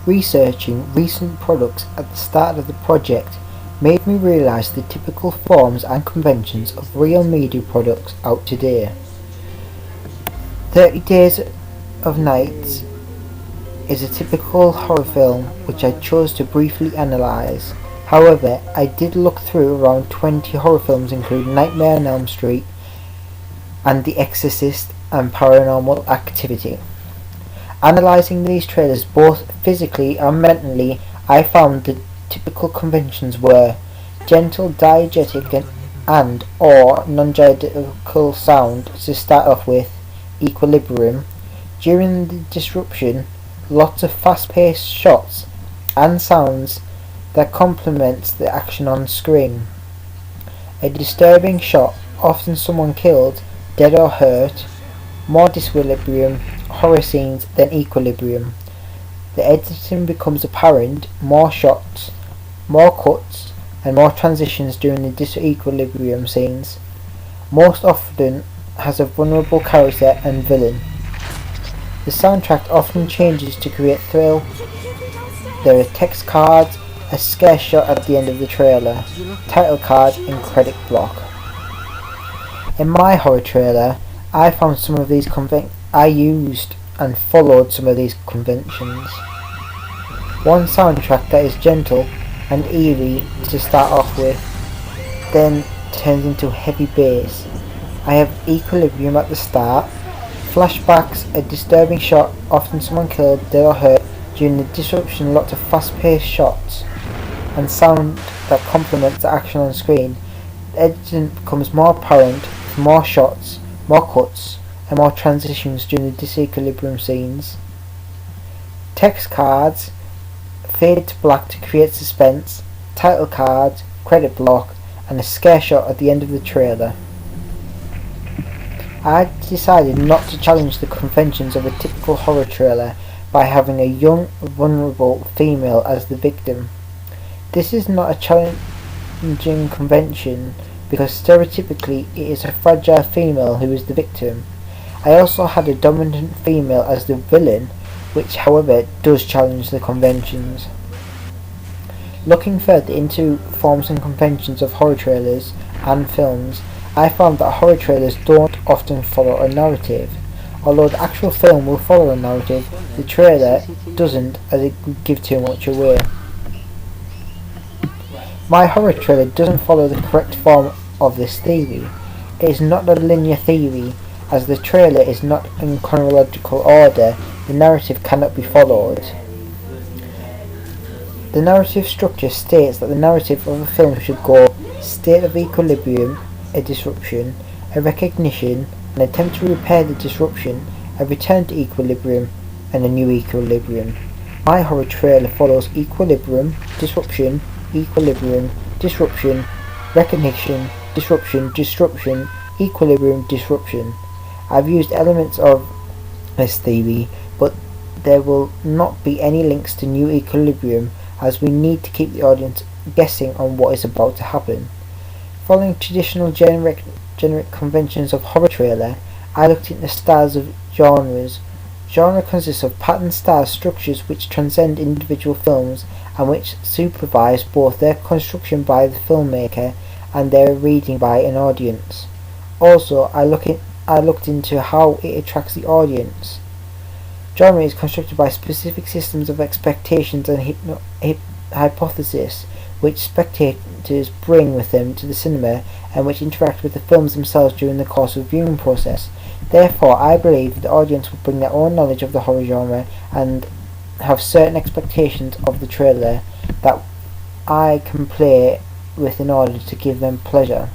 Researching recent products at the start of the project made me realise the typical forms and conventions of real media products out today. 30 Days of Night is a typical horror film which I chose to briefly analyse. However, I did look through around 20 horror films including Nightmare on Elm Street and The Exorcist and Paranormal Activity. Analysing these trailers both physically and mentally, I found the typical conventions were gentle diegetic and or non-diegetic sound to start off with, equilibrium. During the disruption, lots of fast-paced shots and sounds that complements the action on screen. A disturbing shot, often someone killed, dead or hurt. More disequilibrium, horror scenes, then equilibrium. The editing becomes apparent, more shots, more cuts, and more transitions during the disequilibrium scenes. Most often has a vulnerable character and villain. The soundtrack often changes to create thrill. There are text cards, a scare shot at the end of the trailer, title card and credit block. In my horror trailer, I found some of these I used and followed some of these conventions. One soundtrack that is gentle and eerie to start off with, then turns into heavy bass. I have equilibrium at the start, flashbacks, a disturbing shot, often someone killed, dead or hurt. During the disruption, lots of fast-paced shots and sound that complements the action on screen. The editing becomes more apparent with more shots, more cuts, and more transitions during the disequilibrium scenes. Text cards fade to black to create suspense, title cards, credit block, and a scare shot at the end of the trailer. I decided not to challenge the conventions of a typical horror trailer by having a young, vulnerable female as the victim. This is not a challenging convention because stereotypically it is a fragile female who is the victim. I also had a dominant female as the villain, which however does challenge the conventions. Looking further into forms and conventions of horror trailers and films, I found that horror trailers don't often follow a narrative. Although the actual film will follow a narrative, the trailer doesn't, as it would give too much away. My horror trailer doesn't follow the correct form of this theory. It is not a linear theory, as the trailer is not in chronological order, the narrative cannot be followed. The narrative structure states that the narrative of a film should go state of equilibrium, a disruption, a recognition, an attempt to repair the disruption, a return to equilibrium, and a new equilibrium. My horror trailer follows equilibrium, disruption, equilibrium, disruption, recognition, disruption, equilibrium, disruption. I've used elements of this theory, but there will not be any links to new equilibrium as we need to keep the audience guessing on what is about to happen. Following traditional generic conventions of horror trailer, I looked into styles of genres. Genre consists of patterned style structures which transcend individual films and which supervise both their construction by the filmmaker and their reading by an audience. Also, I looked into how it attracts the audience. Genre is constructed by specific systems of expectations and hypothesis which spectators bring with them to the cinema and which interact with the films themselves during the course of the viewing process. Therefore, I believe the audience will bring their own knowledge of the horror genre and have certain expectations of the trailer that I can play with in order to give them pleasure.